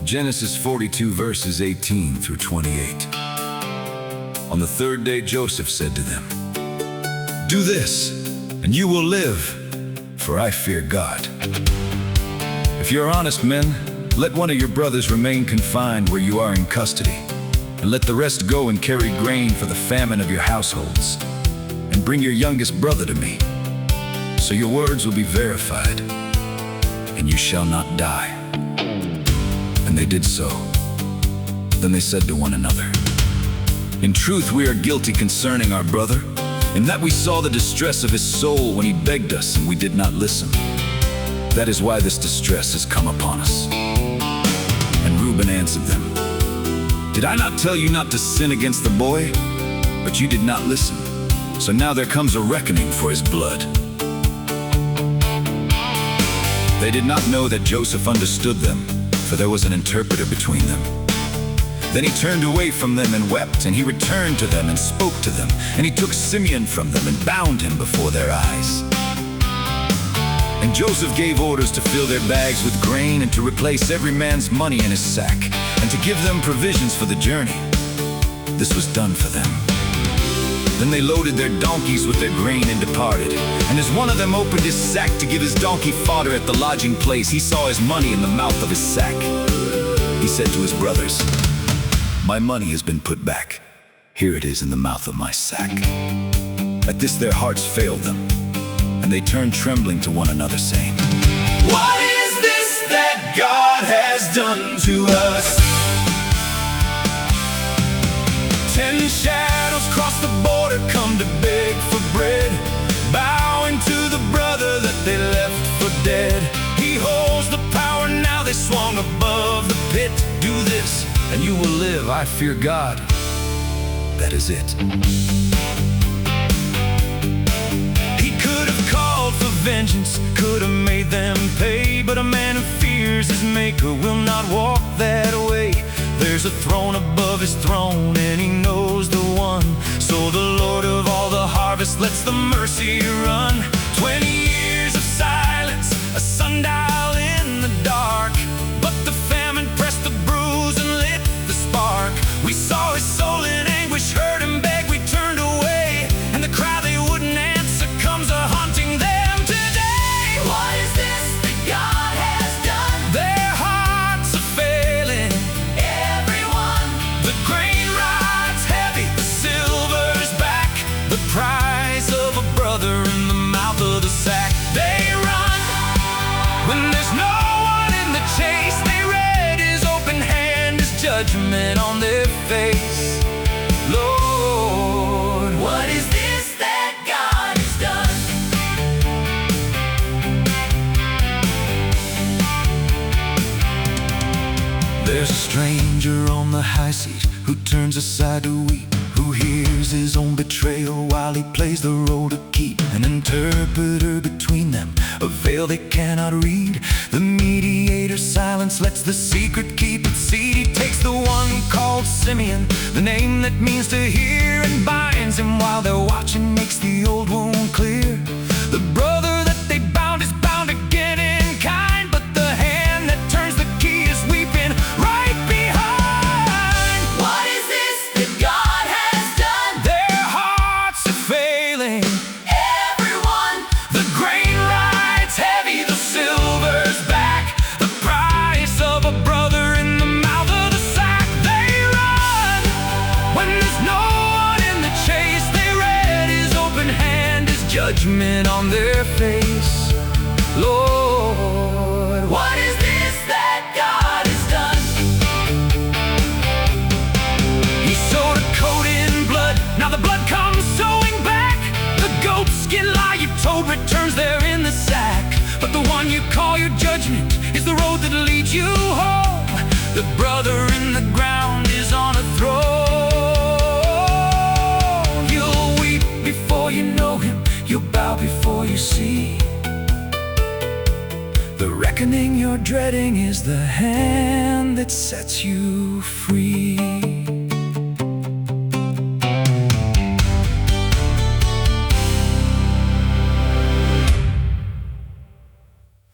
Genesis 42 verses 18 through 28. On the third day Joseph said to them, "Do this, and you will live, for I fear God. If you are honest men, let one of your brothers remain confined where you are in custody, and let the rest go and carry grain for the famine of your households, and bring your youngest brother to me, so your words will be verified, and you shall not die." And they did so. Then they said to one another, "In truth we are guilty concerning our brother, in that we saw the distress of his soul when he begged us, and we did not listen. That is why this distress has come upon us." And Reuben answered them, "Did I not tell you not to sin against the boy? But you did not listen. So now there comes a reckoning for his blood." They did not know that Joseph understood them, for there was an interpreter between them. Then he turned away from them and wept, and he returned to them and spoke to them. And he took Simeon from them and bound him before their eyes. And Joseph gave orders to fill their bags with grain, and to replace every man's money in his sack, and to give them provisions for the journey. This was done for them. Then they loaded their donkeys with their grain and departed. And as one of them opened his sack to give his donkey fodder at the lodging place, he saw his money in the mouth of his sack. He said to his brothers, "My money has been put back. Here it is in the mouth of my sack." At this their hearts failed them, and they turned trembling to one another, saying, "What is this that God has done to us?" 10 shadows cross the border, come to beg for bread, bowing to the brother that they left for dead. He holds the power, now they swung above the pit. "Do this, and you will live, I fear God." That is it. He could have called for vengeance, could have made them pay, but a man who fears his maker will not walk that way. There's a throne above his throne, and he knows the one. So the Lord of all the harvest lets the mercy run. 20 years of silence, a sundial in the dark, but the famine pressed the bruise and lit the spark. We saw his soul in anguish, heard him beg, we turned away, and the cry they wouldn't answer comes a-haunting them today. What is this that God has done? Their hearts are failing, everyone. The grain rides heavy, the silver's back, the price of a brother in the mouth of the sack. They run when there's no one in the chase. They read his open hand, his judgment on their face. Lord, what is this that God has done? There's a stranger on the high seat who turns aside to weep, who hears his own betrayal while he plays the role to keep. An interpreter between them, a veil they cannot read. The mediator's silence lets the secret keep its seed. He takes the one called Simeon, the name that means to hear, and binds him while they're watching, makes the old wound clear. The brother that they bound is bound again in kind, but the hand that turns the key is weeping right behind. What is this that God has done? Their hearts are failing, everyone. The grain rides heavy, the silver's back, the price of a brother in the mouth of the sack. They run when there's no one in the chase. They read his open hand, his judgment on their face. Lord, what is this that God has done? He sowed a coat in blood, now the blood comes sowing back. The goat skin lie you told returns there in the sack. But the one you call your judgment is the road that leads you home. The brother in the ground is on a throne. You'll weep before you know him, you'll bow before you see. The reckoning you're dreading is the hand that sets you free.